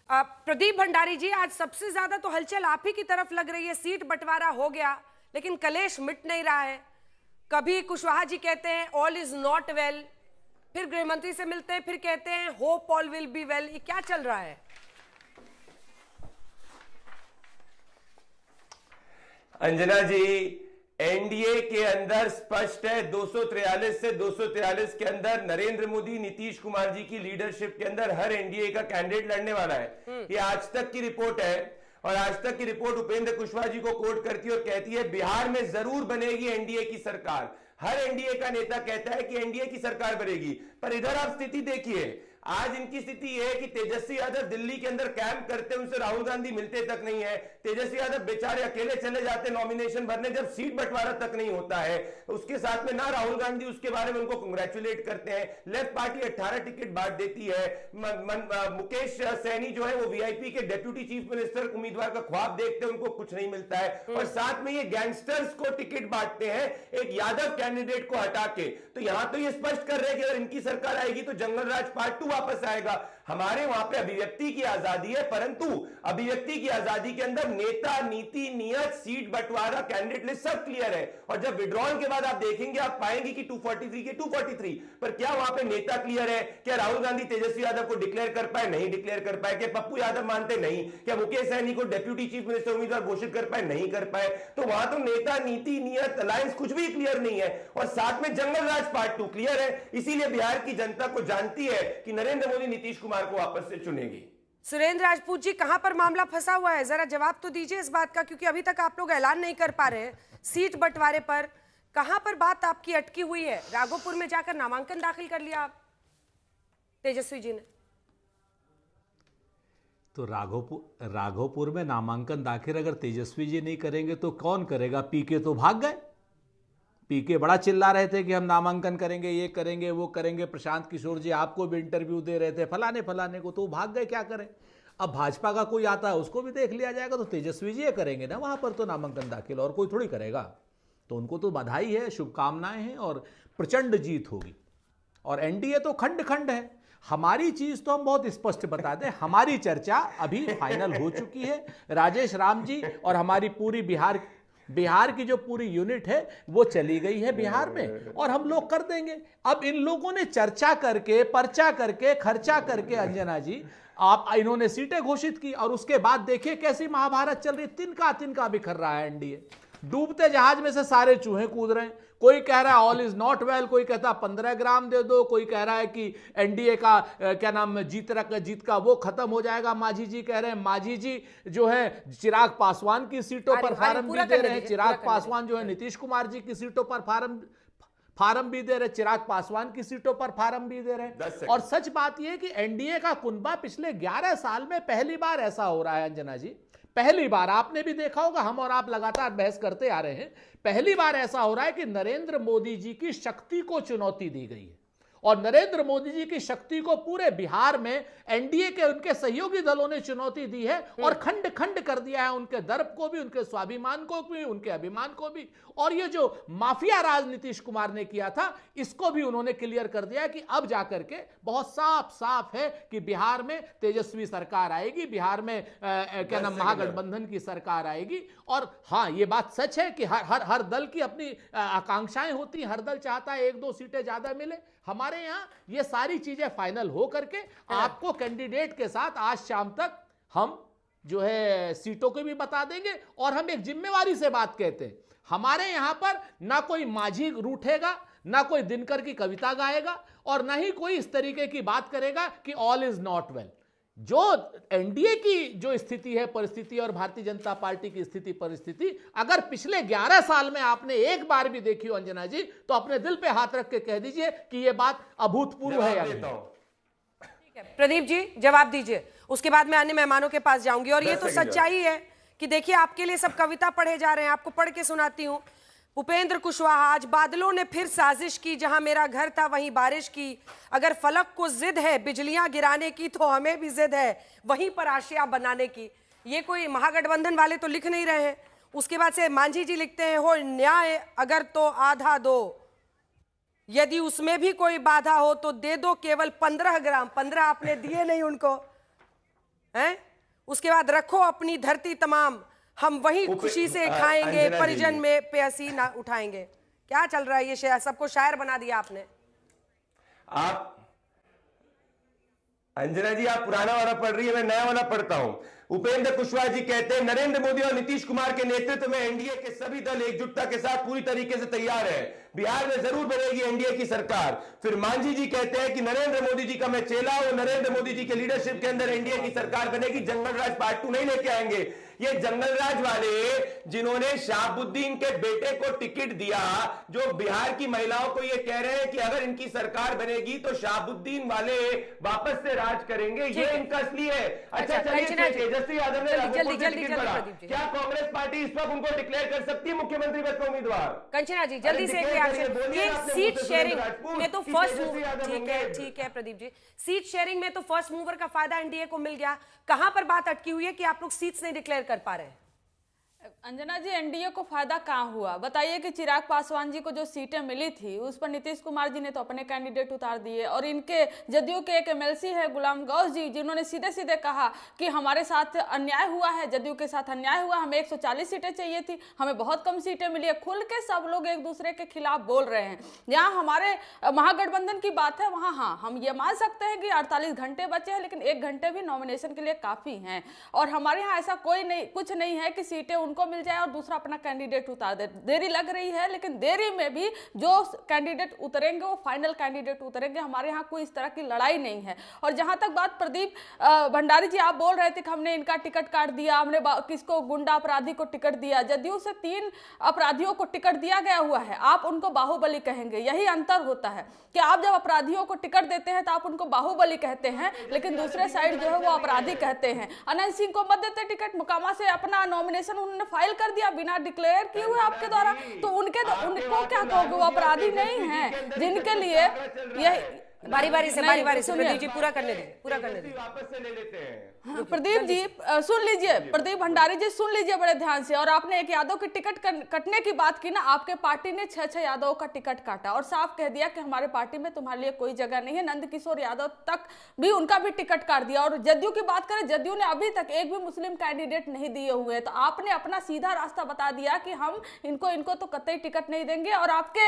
प्रदीप भंडारी जी, आज सबसे ज्यादा तो हलचल आप ही की तरफ लग रही है। सीट बंटवारा हो गया लेकिन कलेश मिट नहीं रहा है। कभी कुशवाहा जी कहते हैं ऑल इज नॉट वेल, फिर गृह मंत्री से मिलते हैं, फिर कहते हैं hope all will be well. ये क्या चल रहा है? अंजना जी, एनडीए के अंदर स्पष्ट है 243 से 243 के अंदर नरेंद्र मोदी नीतीश कुमार जी की लीडरशिप के अंदर हर एनडीए का कैंडिडेट लड़ने वाला है। ये आज तक की रिपोर्ट है और आज तक की रिपोर्ट उपेंद्र कुशवाहा जी को कोट करती है और कहती है बिहार में जरूर बनेगी एनडीए की सरकार। हर एनडीए का नेता कहता है कि एनडीए की सरकार बनेगी, पर इधर आप स्थिति देखिए। आज इनकी स्थिति यह है कि तेजस्वी यादव दिल्ली के अंदर कैंप करते, उनसे राहुल गांधी मिलते तक नहीं है। तेजस्वी यादव बेचारे अकेले चले जाते नॉमिनेशन भरने, जब सीट बंटवारा तक नहीं होता है। उसके साथ में ना राहुल गांधी उसके बारे में उनको कंग्रेचुलेट करते हैं। लेफ्ट पार्टी 18 टिकट बांट देती है। मुकेश सैनी जो है वो वीआईपी के डेप्यूटी चीफ मिनिस्टर उम्मीदवार का ख्वाब देखते हैं, उनको कुछ नहीं मिलता है। और साथ में ये गैंगस्टर्स को टिकट बांटते हैं एक यादव कैंडिडेट को हटा के। तो यहां तो ये स्पष्ट कर रहे हैं कि अगर इनकी सरकार आएगी तो जंगल राज पार्ट 2 वापस आएगा। हमारे वहां पे अभिव्यक्ति की आजादी है, परंतु अभिव्यक्ति की आजादी के अंदर नेता, नीति, नियत, सीट बंटवारा, कैंडिडेट लिस्ट सब क्लियर है। और जब विड्रॉल के बाद आप देखेंगे आप पाएंगे कि 243 के 243, पर क्या वहां पे नेता क्लियर है? क्या राहुल गांधी तेजस्वी यादव को डिक्लेयर कर पाए? नहीं डिक्लेयर कर पाए। क्या पप्पू यादव मानते? नहीं। क्या मुकेश सहनी को डेप्यूटी चीफ मिनिस्टर उम्मीदवार घोषित कर पाए? नहीं कर पाए। तो वहां तो नेता, नीति, नियत, अलायंस कुछ भी क्लियर नहीं है। और साथ में जंगल राज पार्ट 2 क्लियर है। इसीलिए बिहार की जनता को जानती है कि नरेंद्र मोदी नीतीश कुमार को वापस से चुनेगी। सुरेंद्र राजपूत जी, कहां पर मामला फंसा हुआ है? जरा जवाब तो दीजिए इस बात का, क्योंकि अभी तक आप लोग ऐलान नहीं कर पा रहे हैं सीट बंटवारे पर। कहां पर बात आपकी अटकी हुई है? राघोपुर में जाकर नामांकन दाखिल कर लिया आप तेजस्वी जी ने? तो राघोपुर में नामांकन दाखिल अगर तेजस्वी जी नहीं करेंगे तो कौन करेगा? पीके तो भाग गए। पीके बड़ा चिल्ला रहे थे कि हम नामांकन करेंगे, ये करेंगे, वो करेंगे। प्रशांत किशोर जी आपको भी इंटरव्यू दे रहे थे फलाने फलाने को, तो भाग गए। क्या करें? अब भाजपा का कोई आता है उसको भी देख लिया जाएगा, तो तेजस्वी जी ये करेंगे ना वहां पर तो नामांकन दाखिल, और कोई थोड़ी करेगा। तो उनको तो बधाई है, शुभकामनाएं हैं और प्रचंड जीत होगी। और एनडीए तो खंड खंड है। हमारी चीज तो हम बहुत स्पष्ट बता दें, हमारी चर्चा अभी फाइनल हो चुकी है। राजेश राम जी और हमारी पूरी बिहार की जो पूरी यूनिट है वो चली गई है बिहार में, और हम लोग कर देंगे। अब इन लोगों ने चर्चा करके, पर्चा करके, खर्चा करके, अंजना जी आप इन्होंने सीटें घोषित की, और उसके बाद देखिए कैसी महाभारत चल रही। तिनका तिनका बिखर रहा है एनडीए। डूबते जहाज में से सारे चूहे कूद रहे हैं। कोई कह रहा है ऑल इज नॉट वेल, कोई कहता 15 ग्राम दे दो, कोई कह रहा है कि एनडीए का क्या नाम जीत का वो खत्म हो जाएगा। माझी जी कह रहे हैं, माझी जी जो है चिराग पासवान की सीटों पर फार्म भी दे रहे हैं। चिराग पासवान जो है नीतीश कुमार जी की सीटों पर फार्म भी दे रहे, चिराग पासवान की सीटों पर फार्म भी दे रहे हैं। और सच बात यह है कि एनडीए का कुनबा पिछले 11 साल में पहली बार ऐसा हो रहा है अंजना जी। पहली बार, आपने भी देखा होगा, हम और आप लगातार बहस करते आ रहे हैं, पहली बार ऐसा हो रहा है कि नरेंद्र मोदी जी की शक्ति को चुनौती दी गई है। और नरेंद्र मोदी जी की शक्ति को पूरे बिहार में एनडीए के उनके सहयोगी दलों ने चुनौती दी है और खंड खंड कर दिया है। उनके दर्प को भी, उनके स्वाभिमान को भी, उनके अभिमान को भी। और ये जो माफिया राज नीतीश कुमार ने किया था, इसको भी उन्होंने क्लियर कर दिया है कि अब जाकर के बहुत साफ साफ है कि बिहार में तेजस्वी सरकार आएगी, बिहार में क्या नाम महागठबंधन की सरकार आएगी। और हाँ, ये बात सच है कि हर दल की अपनी आकांक्षाएं होती, हर दल चाहता है 1-2 सीटें ज्यादा मिले। हमारे यहां ये सारी चीजें फाइनल हो करके आपको कैंडिडेट के साथ आज शाम तक हम जो है सीटों को भी बता देंगे। और हम एक जिम्मेवारी से बात कहते हैं, हमारे यहां पर ना कोई माझी रूठेगा, ना कोई दिनकर की कविता गाएगा, और ना ही कोई इस तरीके की बात करेगा कि ऑल इज नॉट वेल। जो एनडीए की जो स्थिति है, परिस्थिति, और भारतीय जनता पार्टी की स्थिति परिस्थिति अगर पिछले 11 साल में आपने एक बार भी देखी हो अंजना जी, तो अपने दिल पे हाथ रख के कह दीजिए कि यह बात अभूतपूर्व है या नहीं। ठीक है प्रदीप जी, जवाब दीजिए, उसके बाद मैं अन्य मेहमानों के पास जाऊंगी। और ये तो सच्चाई है कि देखिए आपके लिए सब कविता पढ़े जा रहे हैं, आपको पढ़ के सुनाती हूं। उपेंद्र कुशवाहा, आज बादलों ने फिर साजिश की, जहां मेरा घर था वहीं बारिश की। अगर फलक को जिद है बिजलियां गिराने की, तो हमें भी जिद है वहीं पर आशिया बनाने की। ये कोई महागठबंधन वाले तो लिख नहीं रहे हैं। उसके बाद से मांझी जी लिखते हैं, हो न्याय अगर तो आधा दो, यदि उसमें भी कोई बाधा हो तो दे दो केवल 15 ग्राम। 15 आपने दिए नहीं उनको। हैं? उसके बाद रखो अपनी धरती तमाम, हम वही खुशी से खाएंगे, अंजना परिजन जी। में प्यासी ना उठाएंगे। क्या चल रहा है ये? शायर सबको शायर बना दिया आपने। आप अंजना जी, आप पुराना वाला पढ़ रही है, मैं नया वाला पढ़ता हूं। उपेंद्र कुशवाहा जी कहते हैं, नरेंद्र मोदी और नीतीश कुमार के नेतृत्व में एनडीए के सभी दल एकजुटता के साथ पूरी तरीके से तैयार है, बिहार में जरूर बनेगी एनडीए की सरकार। फिर मांझी जी कहते हैं कि नरेंद्र मोदी जी का मैं चेला हूं, नरेंद्र मोदी जी के लीडरशिप के अंदर एनडीए की सरकार बनेगी, जंगल राज पार्ट 2 नहीं लेके आएंगे। ये जंगल राज वाले जिन्होंने शहाबुद्दीन के बेटे को टिकट दिया, जो बिहार की महिलाओं को ये कह रहे हैं कि अगर इनकी सरकार बनेगी तो शहाबुद्दीन वाले वापस से राज करेंगे, ये इनका असली है। अच्छा चलिए, तेजस्वी यादव ने राघोपुर से टिकट बढ़ा, क्या कांग्रेस पार्टी इस वक्त उनको डिक्लेयर कर सकती है मुख्यमंत्री पद का उम्मीदवार? कंचना जी जल्दी से एक रिएक्शन। ये सीट शेयरिंग में तो फर्स्ट मूवर, ठीक है प्रदीप जी, सीट शेयरिंग में तो फर्स्ट मूवर का फायदा एनडीए को मिल गया। कहां पर बात अटकी हुई है कि आप लोग सीट्स नहीं डिक्लेयर कर पा रहे हैं? अंजना जी, एनडीए को फायदा कहाँ हुआ? बताइए कि चिराग पासवान जी को जो सीटें मिली थी उस पर नीतीश कुमार जी ने तो अपने कैंडिडेट उतार दिए, और इनके जदयू के एक एमएलसी है गुलाम गौस जी, जिन्होंने सीधे सीधे कहा कि हमारे साथ अन्याय हुआ है, जदयू के साथ अन्याय हुआ, हमें 140 सीटें चाहिए थी, हमें बहुत कम सीटें मिली है। खुल के सब लोग एक दूसरे के खिलाफ बोल रहे हैं। यहाँ हमारे महागठबंधन की बात है, वहाँ हाँ हम ये मान सकते हैं कि 48 घंटे बचे हैं, लेकिन 1 घंटे भी नॉमिनेशन के लिए काफी हैं। और हमारे यहाँ ऐसा कोई नहीं, कुछ नहीं है कि सीटें उनको मिल जाए और दूसरा अपना कैंडिडेट उतार दे। देरी लग रही है, लेकिन देरी में भी जो कैंडिडेट उतरेंगे वो फाइनल कैंडिडेट उतरेंगे। हमारे यहाँ कोई इस तरह की लड़ाई नहीं है। और जहां तक बात प्रदीप भंडारी जी, आप बोल रहे थे कि हमने इनका टिकट काट दिया, हमने किसको, गुंडा अपराधी को टिकट दिया। जदयू से 3 अपराधियों को टिकट दिया गया हुआ है, आप उनको बाहुबली कहेंगे। यही अंतर होता है कि आप जब अपराधियों को टिकट देते हैं तो आप उनको बाहुबली कहते हैं, लेकिन दूसरे साइड जो है वो अपराधी कहते हैं। अनंत सिंह को मत देते टिकट, मुकामा से अपना नॉमिनेशन उन्होंने फाइल कर दिया बिना डिक्लेयर किए हुए आपके द्वारा, तो उनको क्या कहोगे? वो अपराधी नहीं है जिनके लिए यह बारी बारी से प्रदीप जी पूरा करने दीजिए। वापस से ले लेते हैं। प्रदीप जी सुन लीजिए, प्रदीप भंडारी जी सुन लीजिए बड़े ध्यान से। और आपने एक यादव की टिकट कटने की बात की ना, आपके पार्टी ने 6 यादव का टिकट काटा और साफ कह दिया कि हमारे पार्टी में तुम्हारे लिए कोई जगह नहीं है। नंद किशोर यादव तक भी उनका भी टिकट काट दिया। और जदयू की बात करें, जदयू ने अभी तक एक भी मुस्लिम कैंडिडेट नहीं दिए हुए हैं। तो आपने अपना सीधा रास्ता बता दिया कि हम इनको तो कतई टिकट नहीं देंगे। और आपके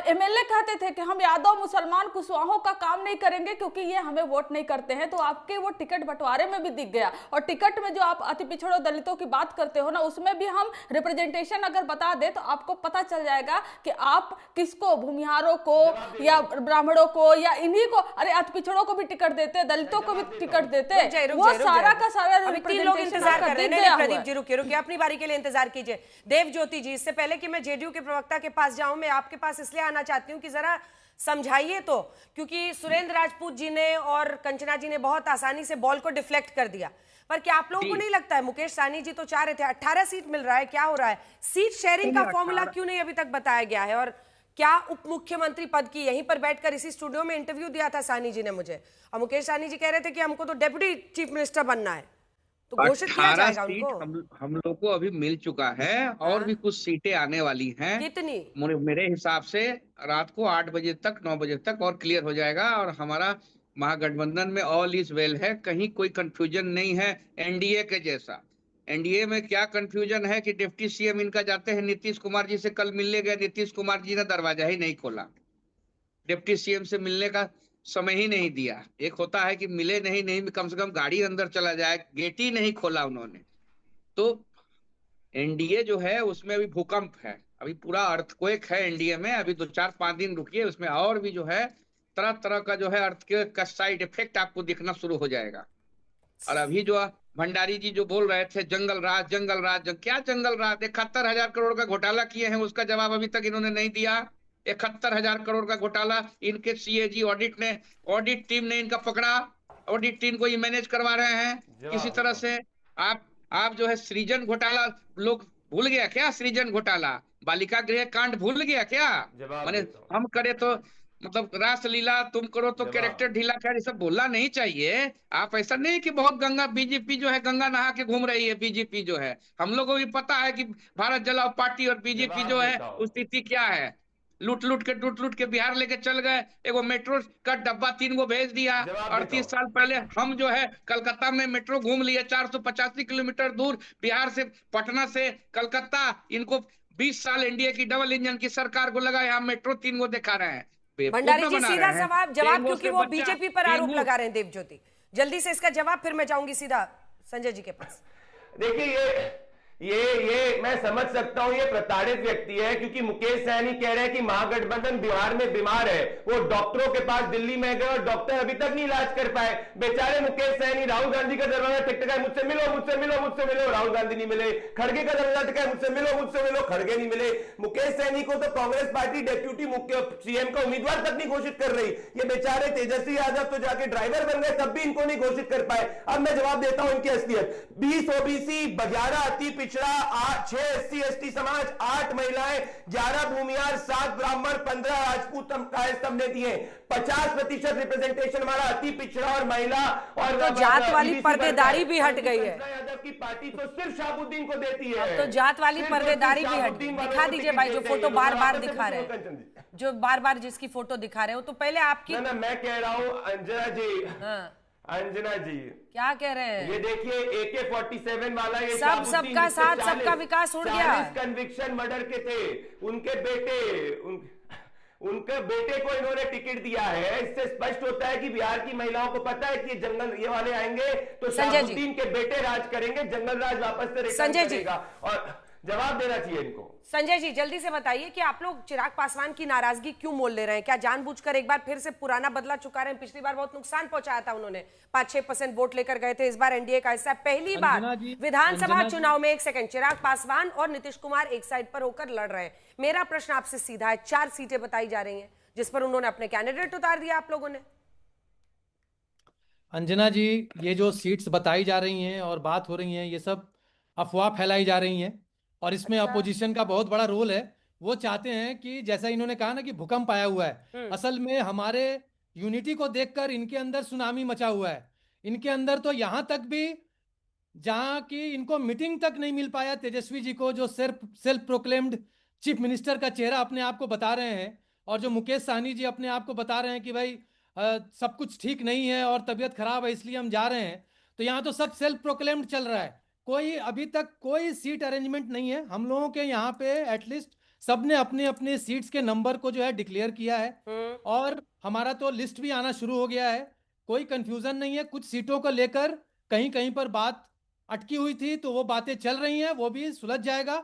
एमएलए कहते थे कि हम यादव मुसलमान कुशवाहों का काम नहीं करेंगे क्योंकि ये हमें वोट नहीं करते हैं। तो आपके वो टिकट बंटवारे में भी दिख गया। और टिकट में जो आप अति पिछड़ों दलितों की बात करते हो ना, उसमें भी हम रिप्रेजेंटेशन अगर बता दे तो आपको पता चल जाएगा कि आप किसको, भूमिहारों को या ब्राह्मणों को या इन्हीं को, अरे अति पिछड़ों को भी टिकट देते, दलितों को भी टिकट देते, वो सारा का सारा लोग इंतजार कर रहे हैं। प्रदीप जी रुकिए, अपनी बारी के लिए इंतजार कीजिए। देव ज्योति जी, इससे पहले कि मैं जेडीयू के प्रवक्ता के पास जाऊं, मैं आपके पास इसलिए आना चाहती हूं कि जरा समझाइए तो, क्योंकि सुरेंद्र राजपूत जी ने और कंचना जी ने बहुत आसानी से बॉल को डिफ्लेक्ट कर दिया। पर क्या आप लोगों को नहीं लगता है, मुकेश सहनी जी तो चाह रहे थे 18 सीट मिल रहा है, क्या हो रहा है? सीट शेयरिंग का फॉर्मूला क्यों नहीं अभी तक बताया गया है? और क्या उप मुख्यमंत्री पद की, यहीं पर बैठकर इसी स्टूडियो में इंटरव्यू दिया था सहनी जी ने मुझे, और मुकेश सहनी जी कह रहे थे कि हमको तो डेप्यूटी चीफ मिनिस्टर बनना है, तो घोषित किया जाएगा उनको। हम लोग को अभी मिल चुका है और भी कुछ सीटें आने वाली हैं। कितनी? मेरे हिसाब से रात को 8 बजे तक 9 बजे तक और क्लियर हो जाएगा। और हमारा महागठबंधन में ऑल इज वेल है, कहीं कोई कंफ्यूजन नहीं है एनडीए के जैसा। एनडीए में क्या कंफ्यूजन है कि डिप्टी सीएम इनका जाते हैं नीतीश कुमार जी से, कल मिलने गए, नीतीश कुमार जी ने दरवाजा ही नहीं खोला, डिप्टी सीएम से मिलने का समय ही नहीं दिया। एक होता है कि मिले नहीं कम से कम गाड़ी अंदर चला जाए, गेट ही नहीं खोला उन्होंने। तो एनडीए जो है उसमें अभी भूकंप है, अभी पूरा अर्थक्वेक है एनडीए में। अभी 2-4-5 दिन रुकिए, उसमें और भी जो है तरह तरह का जो है अर्थक्वेक का साइड इफेक्ट आपको दिखना शुरू हो जाएगा। और अभी जो भंडारी जी जो बोल रहे थे जंगल राज क्या जंगल राज? 71,000 करोड़ का घोटाला किए हैं, उसका जवाब अभी तक इन्होंने नहीं दिया। 71,000 करोड़ का घोटाला इनके सीएजी ऑडिट टीम ने इनका पकड़ा, ऑडिट टीम को ये मैनेज करवा रहे हैं किसी तरह से। आप जो है सृजन घोटाला, लोग भूल गया क्या? सृजन घोटाला, बालिका गृह कांड भूल गया क्या? माने हम करे तो मतलब रासलीला, तुम करो तो कैरेक्टर ढीला, खैर ये सब बोलना नहीं चाहिए। आप ऐसा नहीं कि बहुत बीजेपी जो है गंगा नहा के घूम रही है। बीजेपी जो है, हम लोगों को भी पता है कि भारत जलाओ पार्टी और बीजेपी जो है उस स्थिति क्या है। लूट लूट के बिहार लेके चल गए। एगो मेट्रो का डब्बा 3 गो भेज दिया। जवाब 38 देता साल पहले हम जो है कलकत्ता में मेट्रो घूम लिए, 485 किलोमीटर दूर बिहार से, पटना से कलकत्ता। इनको 20 साल एनडीए की डबल इंजन की सरकार को लगा, यहाँ मेट्रो 3 गो दिखा रहे हैं। बेवकूफ भंडारी ना जी बना सीधा रहे हैं। जवाब डेंगू क्योंकि से वो बच्चा, बीजेपी पर आरोप डेंगू। लगा रहे हैं देव ज्योति। जल्दी से इसका जवाब, फिर मैं जाऊंगी सीधा संजय जी के पास। देखिए ये मैं समझ सकता हूं, ये प्रताड़ित व्यक्ति है, क्योंकि मुकेश सहनी कह रहे हैं कि महागठबंधन बिहार में बीमार है। वो डॉक्टरों के पास दिल्ली में गए और डॉक्टर अभी तक नहीं इलाज कर पाए। बेचारे मुकेश सहनी राहुल गांधी का दरवाजा टकटकाए, मुझसे मिलो मुझसे मिलो मुझसे मिलो, राहुल गांधी नहीं मिले। खड़गे का दरवाजा टकटकाए, मुझसे मिलो खड़गे नहीं मिले। मुकेश सहनी को तो कांग्रेस पार्टी डेप्यूटी मुख्य सीएम का उम्मीदवार तक नहीं घोषित कर रही। ये बेचारे तेजस्वी यादव तो जाके ड्राइवर बन गए, तब भी इनको नहीं घोषित कर पाए। अब मैं जवाब देता हूं इनकी असलियत। 20 ओबीसी, 11 अति पिछड़ा, 6 एससी एसटी समाज, 8 महिलाएं, 11 भूमिहार, 7 ब्राह्मण, 15 राजपूत कायस्थ हमने दिए। 50% रिप्रेजेंटेशन हमारा अति पिछड़ा और महिला और तो जात वाली पर्देदारी भी हट गई है। यादव की पार्टी तो सिर्फ शाहबुद्दीन को देती है। अब तो जात वाली सिर्फ और पर्देदारी सिर्फ भी हट गई। शाहबुद्दीन वालों दिखा को दीजिए टिकट भाई, जो देते हैं फोटो ये लोग। बार बार आप से दिखा रहे पूछो हैं, कंचन जी। जो बार बार जिसकी फोटो दिखा रहे हो, तो पहले आपकी। ना मैं कह रहा हूं अंजना जी, हाँ, अंजना जी, क्या कह रहे हैं? ये देखिए AK-47 वाला, ये सब शाहबुद्दीन सबका जिससे साथ, 40 सबका विकास उड़ गया। 40 कन्विक्शन मर्डर के थे उनके बेटे, उनके बेटे को इन्होंने टिकट दिया है। इससे स्पष्ट होता है कि बिहार की महिलाओं को पता है कि ये जंगल ये वाले आएंगे तो संजय जी। शाहबुद्दीन के बेटे राज करेंगे, जंगल राज वापस से रिटर्न संजय जी। करेगा। और जवाब देना चाहिए इनको। संजय जी जल्दी से बताइए कि आप लोग चिराग पासवान की नाराजगी क्यों मोल ले रहे हैं? क्या जानबूझकर एक बार फिर से पुराना बदला चुका रहे हैं? पिछली बार बहुत नुकसान पहुंचाया था उन्होंने, 5-6% वोट लेकर गए थे। इस बार एनडीए का हिस्सा, पहली बार विधानसभा चुनाव में, एक सेकंड, चिराग पासवान और नीतीश कुमार एक साइड पर होकर लड़ रहे हैं। मेरा प्रश्न आपसे सीधा है, 4 सीटें बताई जा रही हैं जिस पर उन्होंने अपने कैंडिडेट उतार दिया आप लोगों ने। अंजना जी, ये जो सीट्स बताई जा रही हैं और बात हो रही हैं, ये सब अफवाह फैलाई जा रही हैं और इसमें अच्छा। अपोजिशन का बहुत बड़ा रोल है। वो चाहते हैं कि जैसा इन्होंने कहा ना कि भूकंप आया हुआ है, असल में हमारे यूनिटी को देखकर इनके अंदर सुनामी मचा हुआ है। इनके अंदर तो यहाँ तक भी, जहाँ की इनको मीटिंग तक नहीं मिल पाया तेजस्वी जी को, जो सेल्फ प्रोक्लेम्ड चीफ मिनिस्टर का चेहरा अपने आप को बता रहे हैं, और जो मुकेश सहनी जी अपने आप को बता रहे हैं कि भाई सब कुछ ठीक नहीं है और तबीयत खराब है इसलिए हम जा रहे हैं, तो यहाँ तो सब सेल्फ प्रोक्लेम्ड चल रहा है। कोई अभी तक कोई सीट अरेंजमेंट नहीं है। हम लोगों के यहाँ पे एटलीस्ट सबने अपने अपने सीट्स के नंबर को जो है डिक्लेयर किया है और हमारा तो लिस्ट भी आना शुरू हो गया है। कोई कंफ्यूजन नहीं है। कुछ सीटों को लेकर कहीं कहीं पर बात अटकी हुई थी, तो वो बातें चल रही हैं, वो भी सुलझ जाएगा।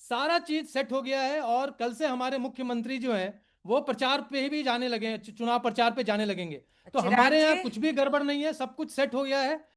सारा चीज सेट हो गया है और कल से हमारे मुख्यमंत्री जो हैं वो प्रचार पे भी जाने लगे हैं, चुनाव प्रचार पे जाने लगेंगे। तो चिराग हमारे यहाँ जी। कुछ भी गड़बड़ नहीं है, सब कुछ सेट हो गया है।